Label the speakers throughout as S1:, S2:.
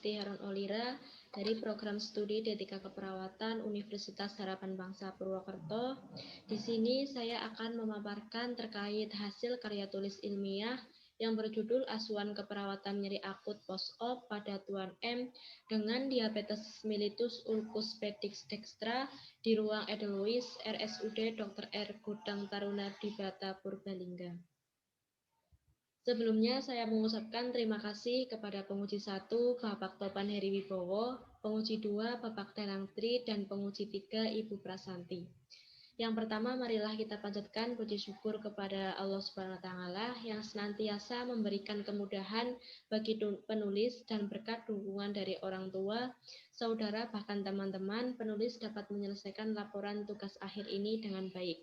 S1: Harun Olira dari Program Studi D3 Keperawatan Universitas Harapan Bangsa Purwokerto. Di sini saya akan memaparkan terkait hasil karya tulis ilmiah yang berjudul Asuhan Keperawatan Nyeri Akut Post-Op pada Tuan M dengan diabetes mellitus ulcus pedis dextra di ruang Edelweiss RSUD Dr. R. Godang Taruna Dibata Purbalingga. Sebelumnya saya mengucapkan terima kasih kepada penguji 1 Bapak Topan Heri Wibowo, penguji 2 Bapak Tenang Tri, dan penguji 3 Ibu Prasanti. Yang pertama, marilah kita panjatkan puji syukur kepada Allah Subhanahu wa Ta'ala yang senantiasa memberikan kemudahan bagi penulis dan berkat dukungan dari orang tua, saudara, bahkan teman-teman, penulis dapat menyelesaikan laporan tugas akhir ini dengan baik.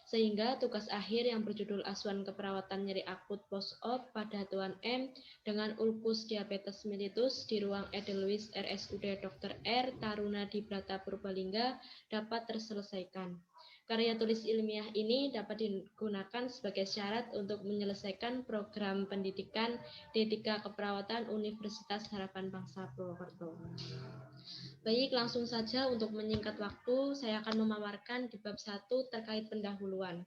S1: Sehingga tugas akhir yang berjudul Asuhan Keperawatan Nyeri Akut Post-Op pada Tuan M dengan ulcus diabetes mellitus di ruang Edelweiss RSUD Dr. R. Taruna Dibata Purbalingga dapat terselesaikan. Karya tulis ilmiah ini dapat digunakan sebagai syarat untuk menyelesaikan program pendidikan D3 Keperawatan Universitas Harapan Bangsa Purwokerto. Baik, langsung saja untuk menyingkat waktu, saya akan memaparkan di bab 1 terkait pendahuluan.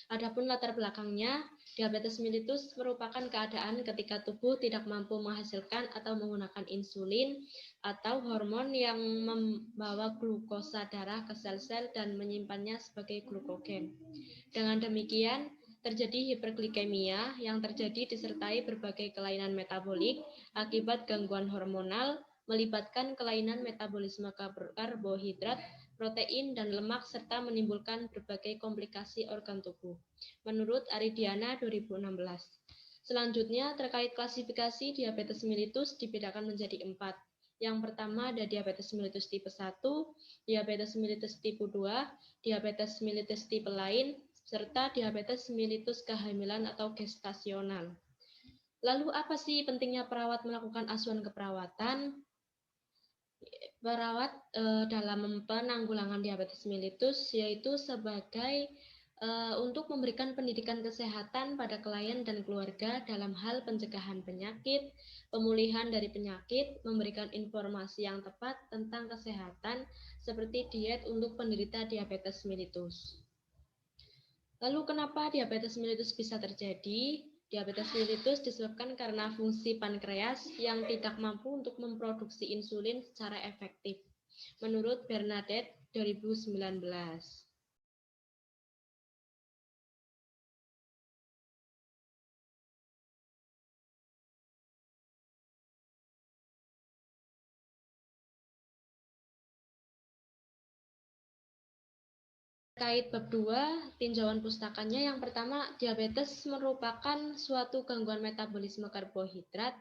S1: Adapun latar belakangnya, diabetes mellitus merupakan keadaan ketika tubuh tidak mampu menghasilkan atau menggunakan insulin atau hormon yang membawa glukosa darah ke sel-sel dan menyimpannya sebagai glukogen. Dengan demikian, terjadi hiperglikemia yang terjadi disertai berbagai kelainan metabolik akibat gangguan hormonal, melibatkan kelainan metabolisme karbohidrat, protein, dan lemak, serta menimbulkan berbagai komplikasi organ tubuh. Menurut Aridiana 2016. Selanjutnya, terkait klasifikasi diabetes mellitus dibedakan menjadi 4. Yang pertama ada diabetes mellitus tipe 1, diabetes mellitus tipe 2, diabetes mellitus tipe lain, serta diabetes mellitus kehamilan atau gestasional. Lalu apa sih pentingnya perawat melakukan asuhan keperawatan? Perawat dalam penanggulangan diabetes mellitus yaitu sebagai untuk memberikan pendidikan kesehatan pada klien dan keluarga dalam hal pencegahan penyakit, pemulihan dari penyakit, memberikan informasi yang tepat tentang kesehatan seperti diet untuk penderita diabetes mellitus. Lalu kenapa diabetes mellitus bisa terjadi? Diabetes mellitus disebabkan karena fungsi pankreas yang tidak mampu untuk memproduksi insulin secara efektif. Menurut Bernadette 2019. Terkait bab 2, tinjauan pustakanya yang pertama, diabetes merupakan suatu gangguan metabolisme karbohidrat,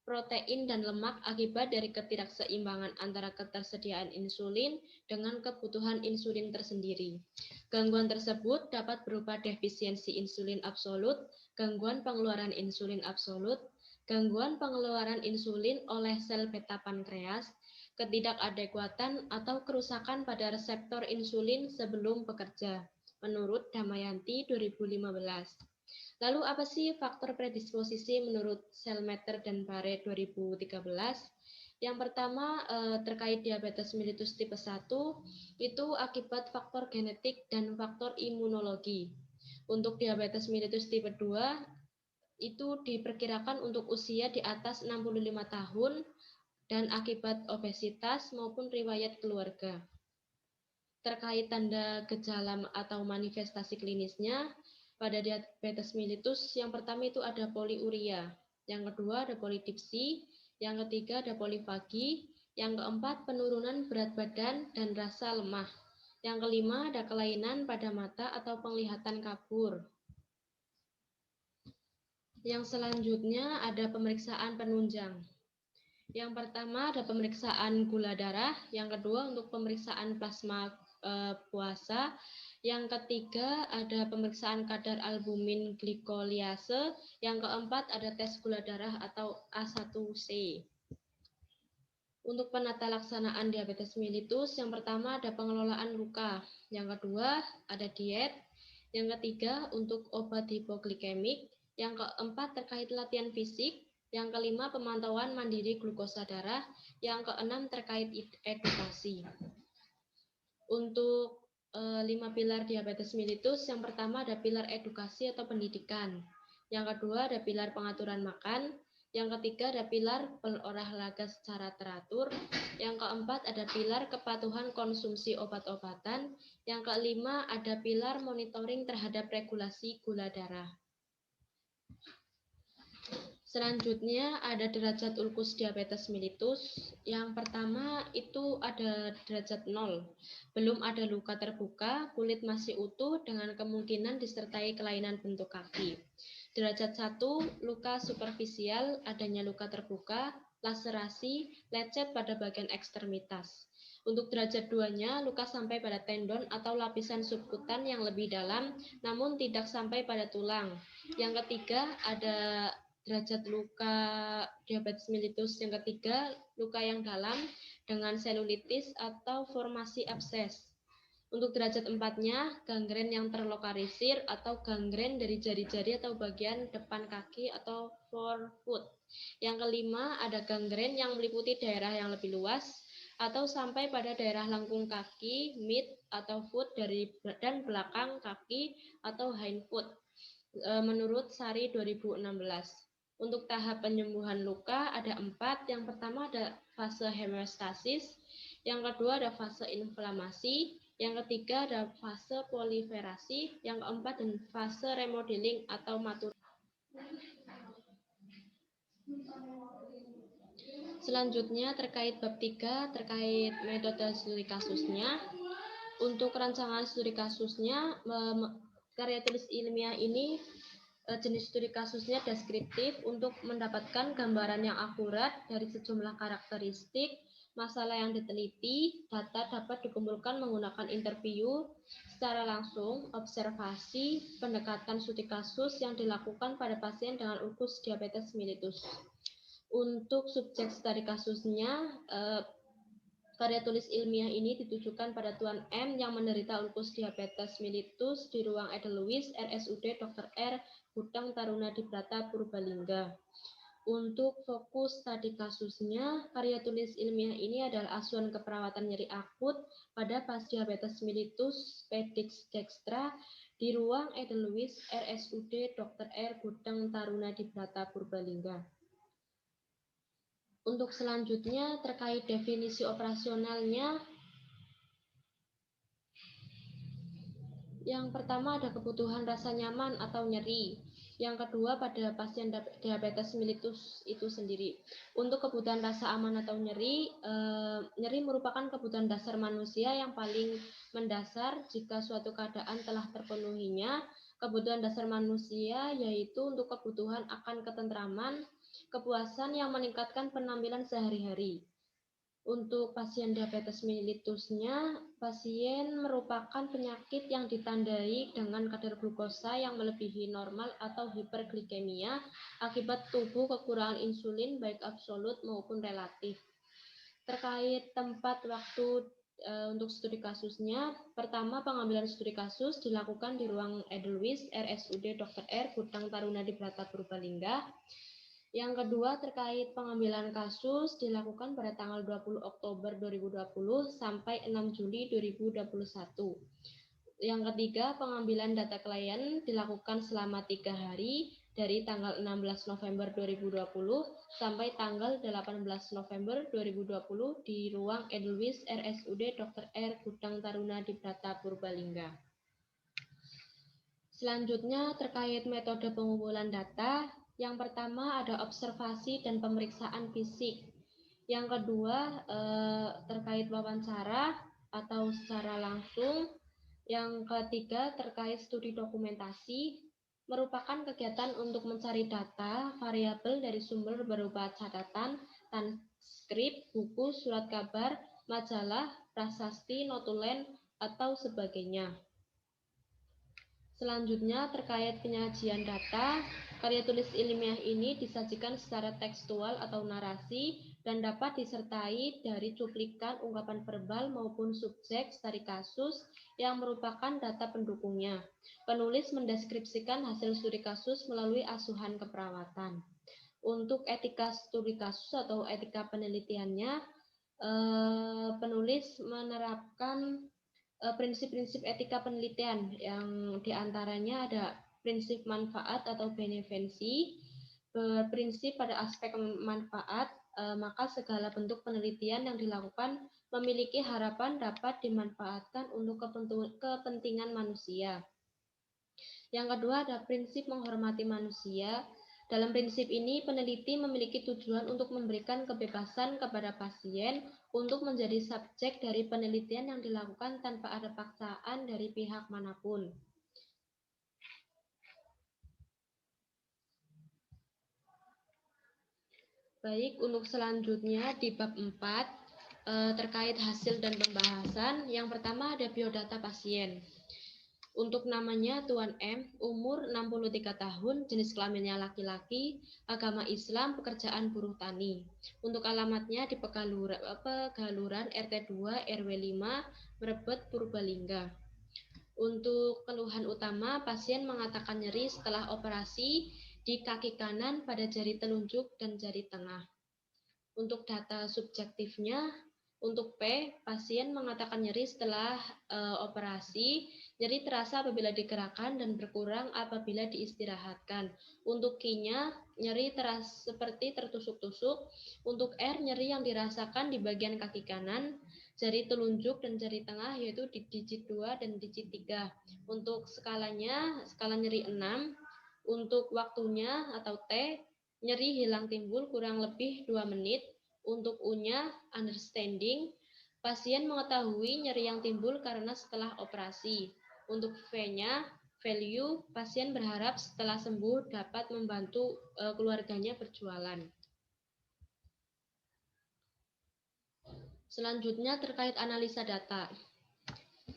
S1: protein, dan lemak akibat dari ketidakseimbangan antara ketersediaan insulin dengan kebutuhan insulin tersendiri. Gangguan tersebut dapat berupa defisiensi insulin absolut, gangguan pengeluaran insulin absolut, gangguan pengeluaran insulin oleh sel beta pankreas, ketidakadekuatan atau kerusakan pada reseptor insulin sebelum bekerja, menurut Damayanti 2015. Lalu apa sih faktor predisposisi menurut Selmeter dan Bare 2013? Yang pertama terkait diabetes mellitus tipe 1 itu akibat faktor genetik dan faktor imunologi. Untuk diabetes mellitus tipe 2 itu diperkirakan untuk usia di atas 65 tahun dan akibat obesitas maupun riwayat keluarga. Terkait tanda gejala atau manifestasi klinisnya, pada diabetes mellitus yang pertama itu ada poliuria, yang kedua ada polidipsi, yang ketiga ada polifagi, yang keempat penurunan berat badan dan rasa lemah, yang kelima ada kelainan pada mata atau penglihatan kabur. Yang selanjutnya ada pemeriksaan penunjang. Yang pertama ada pemeriksaan gula darah, yang kedua untuk pemeriksaan plasma puasa, yang ketiga ada pemeriksaan kadar albumin glikoliase, yang keempat ada tes gula darah atau A1C. Untuk penata laksanaan diabetes mellitus, yang pertama ada pengelolaan luka, yang kedua ada diet, yang ketiga untuk obat hipoglikemik, yang keempat terkait latihan fisik, Yang kelima, pemantauan mandiri glukosa darah. Yang keenam, terkait edukasi. Untuk 5 pilar diabetes mellitus, yang pertama ada pilar edukasi atau pendidikan. Yang kedua ada pilar pengaturan makan. Yang ketiga ada pilar berolahraga secara teratur. Yang keempat ada pilar kepatuhan konsumsi obat-obatan. Yang kelima ada pilar monitoring terhadap regulasi gula darah. Selanjutnya ada derajat ulkus diabetes mellitus. Yang pertama itu ada derajat 0. Belum ada luka terbuka, kulit masih utuh dengan kemungkinan disertai kelainan bentuk kaki. Derajat 1, luka superficial, adanya luka terbuka, laserasi, lecet pada bagian ekstremitas. Untuk derajat 2-nya, luka sampai pada tendon atau lapisan subkutan yang lebih dalam, namun tidak sampai pada tulang. Yang ketiga, ada derajat luka diabetes mellitus yang ketiga, luka yang dalam dengan selulitis atau formasi abses. Untuk derajat 4-nya, gangren yang terlokalisir atau gangren dari jari-jari atau bagian depan kaki atau forefoot. Yang kelima, ada gangren yang meliputi daerah yang lebih luas atau sampai pada daerah lengkung kaki, mid atau foot dan belakang kaki atau hind foot. Menurut Sari 2016. Untuk tahap penyembuhan luka ada 4. Yang pertama ada fase hemostasis, yang kedua ada fase inflamasi, yang ketiga ada fase proliferasi, yang keempat dan fase remodeling atau maturasi. Selanjutnya terkait bab 3 terkait metode studi kasusnya. Untuk rancangan studi kasusnya, karya tulis ilmiah ini jenis studi kasusnya deskriptif untuk mendapatkan gambaran yang akurat dari sejumlah karakteristik masalah yang diteliti. Data dapat dikumpulkan menggunakan interview secara langsung, observasi, pendekatan studi kasus yang dilakukan pada pasien dengan ulkus diabetes mellitus. Untuk subjek studi kasusnya, karya tulis ilmiah ini ditujukan pada Tuan M yang menderita ulkus diabetes mellitus di ruang Edelweiss RSUD Dr. R. Butang Taruna Dibrata Purbalingga. Untuk fokus studi kasusnya, karya tulis ilmiah ini adalah asuhan keperawatan nyeri akut pada pasien diabetes mellitus pedix dextra di ruang Edelweiss RSUD Dr. R. Butang Taruna Dibrata Purbalingga. Untuk selanjutnya terkait definisi operasionalnya, yang pertama ada kebutuhan rasa nyaman atau nyeri. Yang kedua pada pasien diabetes mellitus itu sendiri. Untuk kebutuhan rasa aman atau nyeri, nyeri merupakan kebutuhan dasar manusia yang paling mendasar jika suatu keadaan telah terpenuhinya. Kebutuhan dasar manusia yaitu untuk kebutuhan akan ketentraman, kepuasan yang meningkatkan penampilan sehari-hari. Untuk pasien diabetes mellitusnya, pasien merupakan penyakit yang ditandai dengan kadar glukosa yang melebihi normal atau hiperglikemia akibat tubuh kekurangan insulin baik absolut maupun relatif. Terkait tempat waktu untuk studi kasusnya, pertama pengambilan studi kasus dilakukan di ruang Edelweiss RSUD Dr. R. Butang Taruna Dibrata Purbalingga. Yang kedua terkait pengambilan kasus dilakukan pada tanggal 20 Oktober 2020 sampai 6 Juli 2021. Yang ketiga, pengambilan data klien dilakukan selama 3 hari dari tanggal 16 November 2020 sampai tanggal 18 November 2020 di ruang Edelweiss RSUD Dr. R. Butang Taruna Dibrata Purbalingga. Selanjutnya terkait metode pengumpulan data. Yang pertama ada observasi dan pemeriksaan fisik. Yang kedua terkait wawancara atau secara langsung. Yang ketiga terkait studi dokumentasi, merupakan kegiatan untuk mencari data variabel dari sumber berupa catatan, transkrip, buku, surat kabar, majalah, prasasti, notulen, atau sebagainya. Selanjutnya terkait penyajian data, karya tulis ilmiah ini disajikan secara tekstual atau narasi dan dapat disertai dari cuplikan ungkapan verbal maupun subjek studi kasus yang merupakan data pendukungnya. Penulis mendeskripsikan hasil studi kasus melalui asuhan keperawatan. Untuk etika studi kasus atau etika penelitiannya, penulis menerapkan prinsip-prinsip etika penelitian yang diantaranya ada prinsip manfaat atau benevensi, berprinsip pada aspek manfaat, maka segala bentuk penelitian yang dilakukan memiliki harapan dapat dimanfaatkan untuk kepentingan manusia. Yang kedua ada prinsip menghormati manusia. Dalam prinsip ini, peneliti memiliki tujuan untuk memberikan kebebasan kepada pasien untuk menjadi subjek dari penelitian yang dilakukan tanpa ada paksaan dari pihak manapun. Baik, untuk selanjutnya di bab 4 terkait hasil dan pembahasan. Yang pertama ada biodata pasien. Untuk namanya Tuan M, umur 63 tahun, jenis kelaminnya laki-laki, agama Islam, pekerjaan buruh tani. Untuk alamatnya di Pegaluran RT 2 RW 5, Mrebet, Purbalingga. Untuk keluhan utama, pasien mengatakan nyeri setelah operasi di kaki kanan pada jari telunjuk dan jari tengah. Untuk data subjektifnya, untuk P, pasien mengatakan nyeri setelah operasi, nyeri terasa apabila digerakkan dan berkurang apabila diistirahatkan. Untuk Q-nya, nyeri terasa seperti tertusuk-tusuk. Untuk R, nyeri yang dirasakan di bagian kaki kanan, jari telunjuk dan jari tengah, yaitu di digit 2 dan digit 3. Untuk skalanya, skala nyeri 6. Untuk waktunya atau T, nyeri hilang timbul kurang lebih 2 menit. Untuk U-nya, understanding, pasien mengetahui nyeri yang timbul karena setelah operasi. Untuk V-nya, value, pasien berharap setelah sembuh dapat membantu keluarganya berjualan. Selanjutnya terkait analisa data.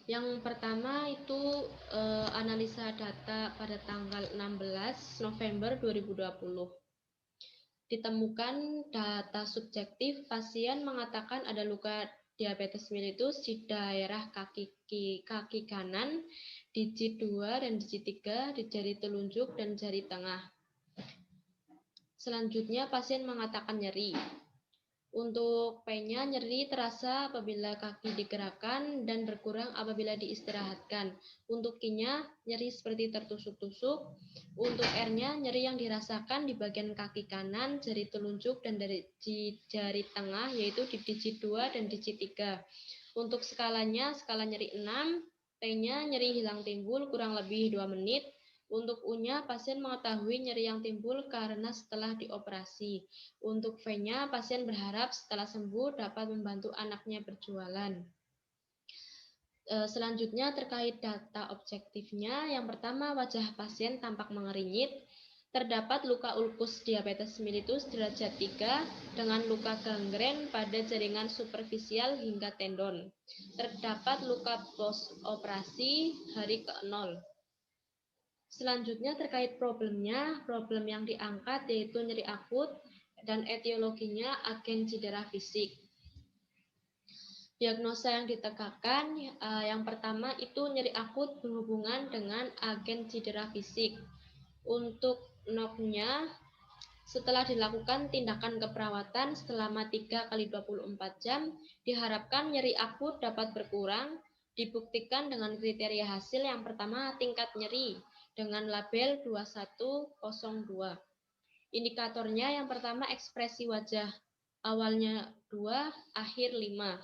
S1: Yang pertama itu analisa data pada tanggal 16 November 2020. Ditemukan data subjektif, pasien mengatakan ada luka diabetes mellitus di daerah kaki kanan, digit 2 dan digit 3, di jari telunjuk dan jari tengah. Selanjutnya pasien mengatakan nyeri. Untuk P-nya, nyeri terasa apabila kaki digerakkan dan berkurang apabila diistirahatkan. Untuk Q-nya, nyeri seperti tertusuk-tusuk. Untuk R-nya, nyeri yang dirasakan di bagian kaki kanan, jari telunjuk, dan dari jari tengah, yaitu di digit 2 dan digit 3. Untuk skalanya, skala nyeri 6. T-nya, nyeri hilang timbul kurang lebih 2 menit. Untuk U-nya, pasien mengetahui nyeri yang timbul karena setelah dioperasi. Untuk V-nya, pasien berharap setelah sembuh dapat membantu anaknya berjualan. Selanjutnya terkait data objektifnya, yang pertama wajah pasien tampak mengerinyit. Terdapat luka ulkus diabetes mellitus derajat 3 dengan luka gangren pada jaringan superficial hingga tendon. Terdapat luka post-operasi hari ke-0. Selanjutnya terkait problemnya, problem yang diangkat yaitu nyeri akut dan etiologinya agen cedera fisik. Diagnosa yang ditegakkan, yang pertama itu nyeri akut berhubungan dengan agen cedera fisik. Untuk NOK-nya, setelah dilakukan tindakan keperawatan selama 3 kali 24 jam, diharapkan nyeri akut dapat berkurang, dibuktikan dengan kriteria hasil yang pertama tingkat nyeri, dengan label 2102. Indikatornya yang pertama ekspresi wajah, awalnya 2, akhir 5.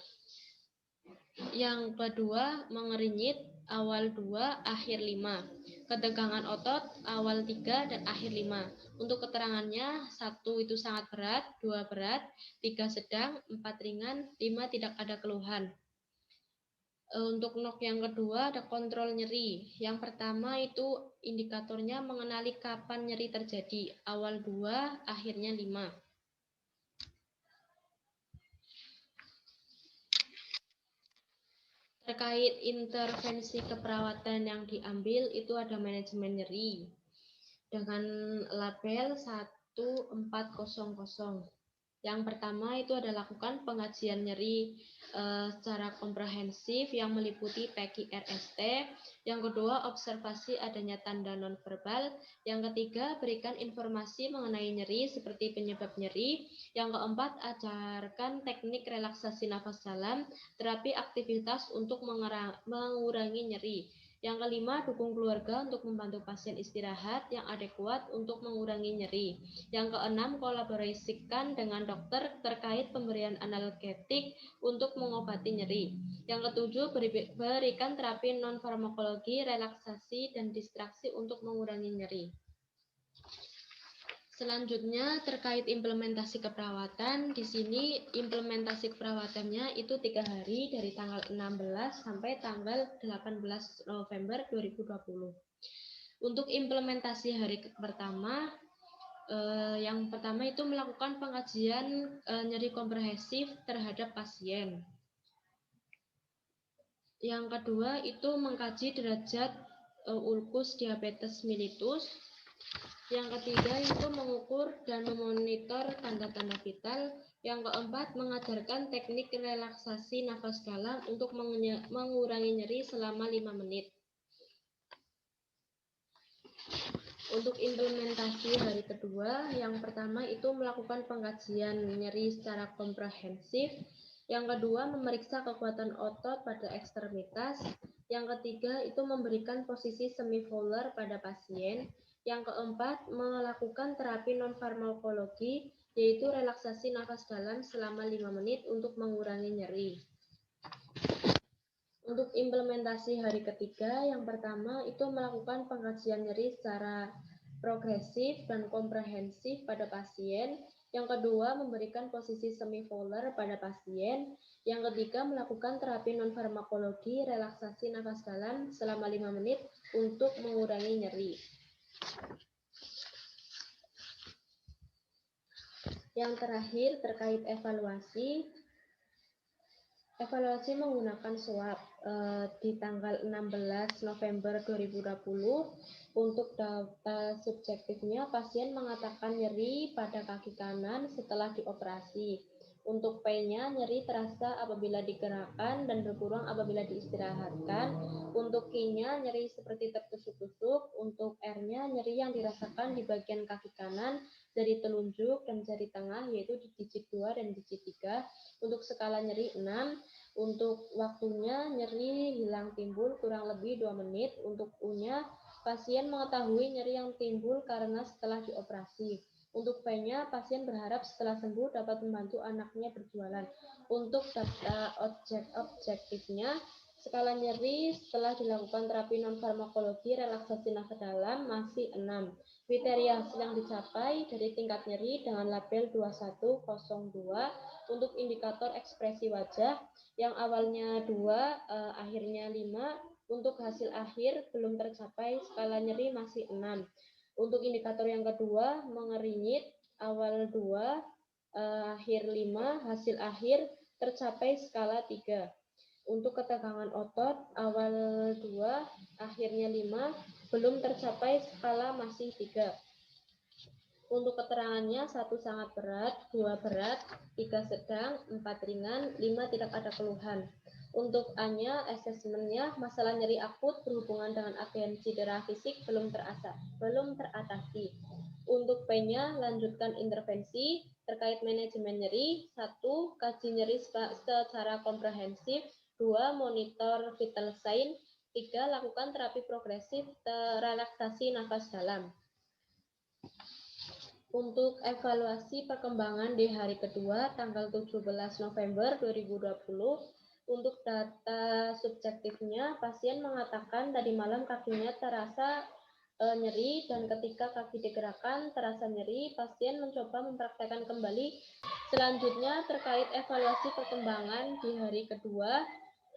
S1: Yang kedua mengerinyit, awal 2, akhir 5. Ketegangan otot, awal 3 dan akhir 5. Untuk keterangannya, 1 itu sangat berat, 2 berat, 3 sedang, 4 ringan, 5 tidak ada keluhan. Untuk NOK yang kedua ada kontrol nyeri. Yang pertama itu indikatornya mengenali kapan nyeri terjadi. Awal 2, akhirnya 5. Terkait intervensi keperawatan yang diambil itu ada manajemen nyeri dengan label 1400. Yang pertama itu adalah lakukan pengajian nyeri secara komprehensif yang meliputi PKI-RST. Yang kedua, observasi adanya tanda nonverbal. Yang ketiga, berikan informasi mengenai nyeri seperti penyebab nyeri. Yang keempat, ajarkan teknik relaksasi nafas dalam, terapi aktivitas untuk mengurangi nyeri. Yang kelima, dukung keluarga untuk membantu pasien istirahat yang adekuat untuk mengurangi nyeri. Yang keenam, kolaborasikan dengan dokter terkait pemberian analgetik untuk mengobati nyeri. Yang ketujuh, berikan terapi non-farmakologi, relaksasi, dan distraksi untuk mengurangi nyeri. Selanjutnya terkait implementasi keperawatan, di sini implementasi keperawatannya itu 3 hari dari tanggal 16 sampai tanggal 18 November 2020. Untuk implementasi hari pertama, yang pertama itu melakukan pengajian nyeri komprehensif terhadap pasien. Yang kedua itu mengkaji derajat ulkus diabetes mellitus. Yang ketiga itu mengukur dan memonitor tanda-tanda vital. Yang keempat mengajarkan teknik relaksasi nafas dalam untuk mengurangi nyeri selama 5 menit. Untuk implementasi hari kedua, yang pertama itu melakukan pengkajian nyeri secara komprehensif. Yang kedua memeriksa kekuatan otot pada ekstremitas. Yang ketiga itu memberikan posisi semivolar pada pasien. Yang keempat, melakukan terapi non-farmakologi, yaitu relaksasi nafas dalam selama 5 menit untuk mengurangi nyeri. Untuk implementasi hari ketiga, yang pertama itu melakukan pengkajian nyeri secara progresif dan komprehensif pada pasien. Yang kedua, memberikan posisi semivolar pada pasien. Yang ketiga, melakukan terapi non-farmakologi, relaksasi nafas dalam selama 5 menit untuk mengurangi nyeri. Yang terakhir terkait evaluasi menggunakan swab di tanggal 16 November 2020. Untuk data subjektifnya, pasien mengatakan nyeri pada kaki kanan setelah dioperasi. Untuk P-nya, nyeri terasa apabila digerakkan dan berkurang apabila diistirahatkan. Untuk Q-nya, nyeri seperti tertusuk-tusuk. Untuk R-nya, nyeri yang dirasakan di bagian kaki kanan dari telunjuk dan jari tengah, yaitu di digit 2 dan digit 3. Untuk skala nyeri 6. Untuk waktunya, nyeri hilang timbul kurang lebih 2 menit. Untuk U-nya, pasien mengetahui nyeri yang timbul karena setelah dioperasi. Untuk P-nya, pasien berharap setelah sembuh dapat membantu anaknya berjualan. Untuk data objektifnya, skala nyeri setelah dilakukan terapi non-farmakologi relaksasi nafas dalam masih 6. Kriteria hasil yang dicapai dari tingkat nyeri dengan label 2102. Untuk indikator ekspresi wajah, yang awalnya 2, akhirnya 5. Untuk hasil akhir belum tercapai, skala nyeri masih 6. Untuk indikator yang kedua, mengeringit, awal 2, akhir 5, hasil akhir tercapai skala 3. Untuk ketegangan otot, awal 2, akhirnya 5, belum tercapai, skala masih 3. Untuk keterangannya, 1 sangat berat, 2 berat, 3 sedang, 4 ringan, 5 tidak ada keluhan. Untuk A-nya, asesmennya, masalah nyeri akut berhubungan dengan agen cedera fisik belum teratasi. Untuk P-nya, lanjutkan intervensi terkait manajemen nyeri. 1. Kaji nyeri secara komprehensif. 2. Monitor vital sign. 3. Lakukan terapi progresif relaksasi nafas dalam. Untuk evaluasi perkembangan di hari kedua, tanggal 17 November 2020, untuk data subjektifnya, pasien mengatakan tadi malam kakinya terasa nyeri dan ketika kaki digerakkan terasa nyeri, pasien mencoba mempraktekkan kembali. Selanjutnya terkait evaluasi perkembangan di hari kedua,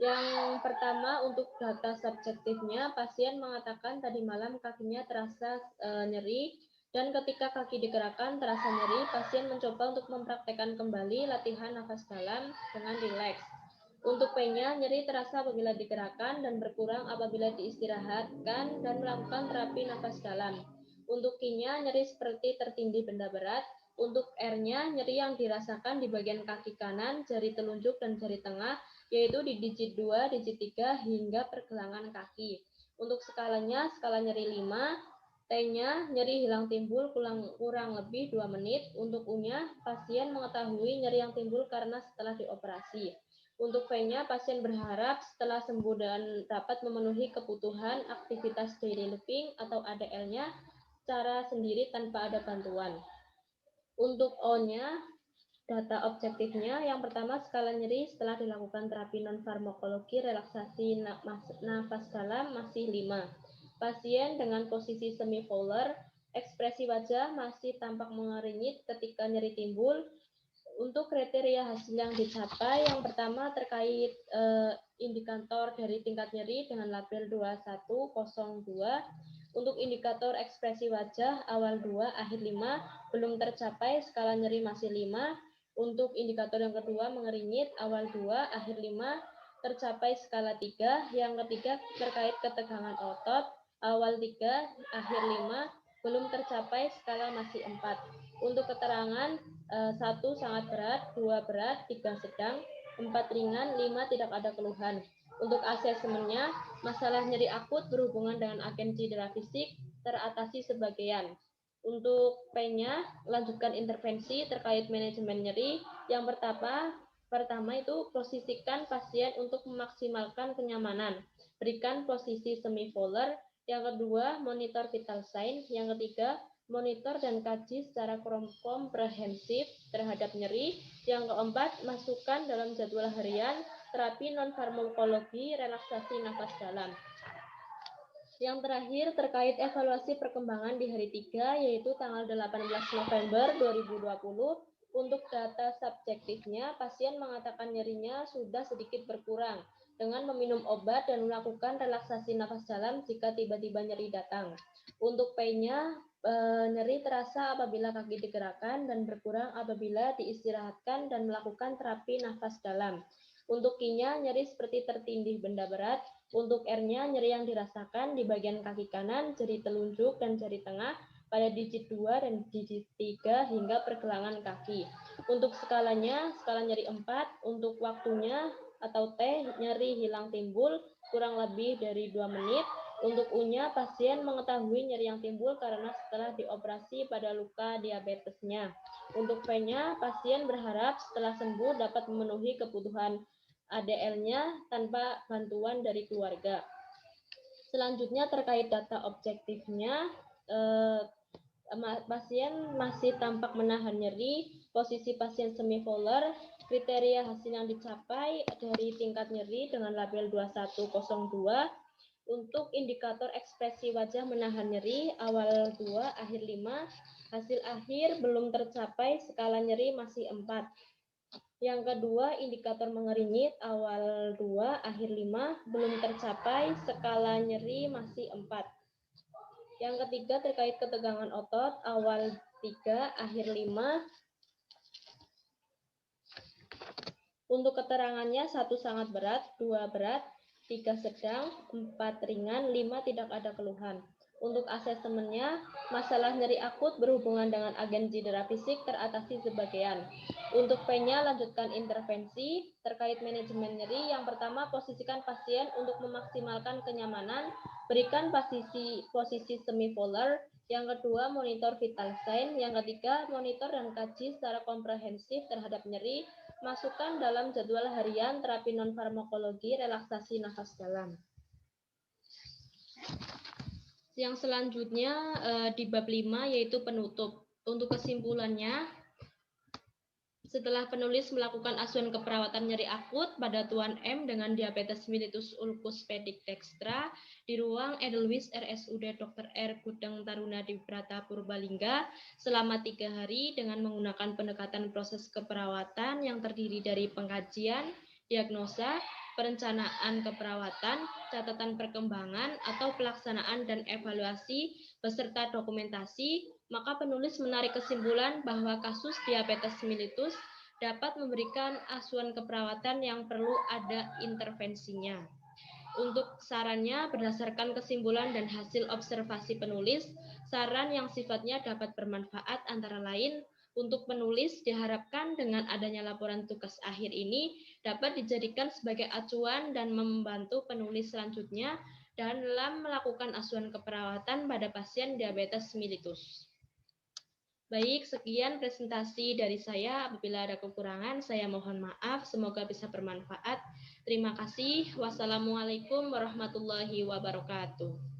S1: yang pertama untuk data subjektifnya, pasien mengatakan tadi malam kakinya terasa nyeri dan ketika kaki digerakkan terasa nyeri, pasien mencoba untuk mempraktekkan kembali latihan nafas dalam dengan rileks. Untuk P-nya, nyeri terasa apabila digerakkan dan berkurang apabila diistirahatkan dan melakukan terapi nafas dalam. Untuk Q-nya, nyeri seperti tertindih benda berat. Untuk R-nya, nyeri yang dirasakan di bagian kaki kanan, jari telunjuk, dan jari tengah, yaitu di digit 2, digit 3, hingga pergelangan kaki. Untuk skalanya, skala nyeri 5, T-nya, nyeri hilang timbul kurang lebih 2 menit. Untuk U-nya, pasien mengetahui nyeri yang timbul karena setelah dioperasi. Untuk V-nya, pasien berharap setelah sembuh dan dapat memenuhi kebutuhan aktivitas daily living atau ADL-nya secara sendiri tanpa ada bantuan. Untuk O-nya, data objektifnya, yang pertama skala nyeri setelah dilakukan terapi non-farmakologi relaksasi nafas dalam masih 5. Pasien dengan posisi semi-fowler, ekspresi wajah masih tampak mengeringit ketika nyeri timbul. Untuk kriteria hasil yang dicapai, yang pertama terkait indikator dari tingkat nyeri dengan label 2102. Untuk indikator ekspresi wajah awal 2, akhir 5 belum tercapai, skala nyeri masih 5. Untuk indikator yang kedua mengeringit awal 2, akhir 5 tercapai, skala 3. Yang ketiga terkait ketegangan otot awal 3, akhir 5 belum tercapai, skala masih 4. Untuk keterangan 1 sangat berat, 2 berat, 3 sedang, 4 ringan, 5 tidak ada keluhan. Untuk asesmennya, masalah nyeri akut berhubungan dengan agen cedera fisik teratasi sebagian. Untuk P-nya, lanjutkan intervensi terkait manajemen nyeri. Yang pertama itu posisikan pasien untuk memaksimalkan kenyamanan. Berikan posisi semi-fowler. Yang kedua, monitor vital sign. Yang ketiga, monitor dan kaji secara komprehensif terhadap nyeri. Yang keempat, masukkan dalam jadwal harian terapi non-farmakologi relaksasi nafas dalam. Yang terakhir terkait evaluasi perkembangan di hari 3, yaitu tanggal 18 November 2020. Untuk data subjektifnya, pasien mengatakan nyerinya sudah sedikit berkurang dengan meminum obat dan melakukan relaksasi nafas dalam jika tiba-tiba nyeri datang. Untuk P-nya, nyeri terasa apabila kaki digerakkan dan berkurang apabila diistirahatkan dan melakukan terapi nafas dalam. Untuk Q-nya, nyeri seperti tertindih benda berat. Untuk R-nya, nyeri yang dirasakan di bagian kaki kanan, jari telunjuk, dan jari tengah pada digit 2 dan digit 3 hingga pergelangan kaki. Untuk skalanya, skala nyeri 4. Untuk waktunya atau T, nyeri hilang timbul kurang lebih dari 2 menit. Untuk U-nya, pasien mengetahui nyeri yang timbul karena setelah dioperasi pada luka diabetesnya. Untuk V-nya, pasien berharap setelah sembuh dapat memenuhi kebutuhan ADL-nya tanpa bantuan dari keluarga. Selanjutnya terkait data objektifnya, pasien masih tampak menahan nyeri, posisi pasien semi-fowler, kriteria hasil yang dicapai dari tingkat nyeri dengan label 2102. Untuk indikator ekspresi wajah menahan nyeri awal 2, akhir 5, hasil akhir belum tercapai, skala nyeri masih 4. Yang kedua, indikator mengeringit awal 2, akhir 5 belum tercapai, skala nyeri masih 4. Yang ketiga, terkait ketegangan otot awal 3, akhir 5. Untuk keterangannya, 1 sangat berat, 2 berat, 3 sedang, 4 ringan, 5 tidak ada keluhan. Untuk asesmennya, masalah nyeri akut berhubungan dengan agen cedera fisik teratasi sebagian. Untuk P-nya, lanjutkan intervensi terkait manajemen nyeri. Yang pertama, posisikan pasien untuk memaksimalkan kenyamanan, berikan posisi semi-fowler. Yang kedua, monitor vital sign. Yang ketiga, monitor dan kaji secara komprehensif terhadap nyeri. Masukkan dalam jadwal harian terapi non-farmakologi relaksasi nafas dalam. Yang selanjutnya di bab 5 yaitu penutup. Untuk kesimpulannya, setelah penulis melakukan asuhan keperawatan nyeri akut pada Tuan M dengan diabetes mellitus ulcus pedik dextra di ruang Edelweiss RSUD Dr. R. Gudeng Taruna di Brata Purbalingga selama 3 hari dengan menggunakan pendekatan proses keperawatan yang terdiri dari pengkajian, diagnosa, perencanaan keperawatan, catatan perkembangan atau pelaksanaan dan evaluasi beserta dokumentasi, maka penulis menarik kesimpulan bahwa kasus diabetes mellitus dapat memberikan asuhan keperawatan yang perlu ada intervensinya. Untuk sarannya, berdasarkan kesimpulan dan hasil observasi penulis, saran yang sifatnya dapat bermanfaat antara lain Untuk penulis, diharapkan dengan adanya laporan tugas akhir ini dapat dijadikan sebagai acuan dan membantu penulis selanjutnya dalam melakukan asuhan keperawatan pada pasien diabetes mellitus. Baik, sekian presentasi dari saya. Apabila ada kekurangan, saya mohon maaf. Semoga bisa bermanfaat. Terima kasih. Wassalamualaikum warahmatullahi wabarakatuh.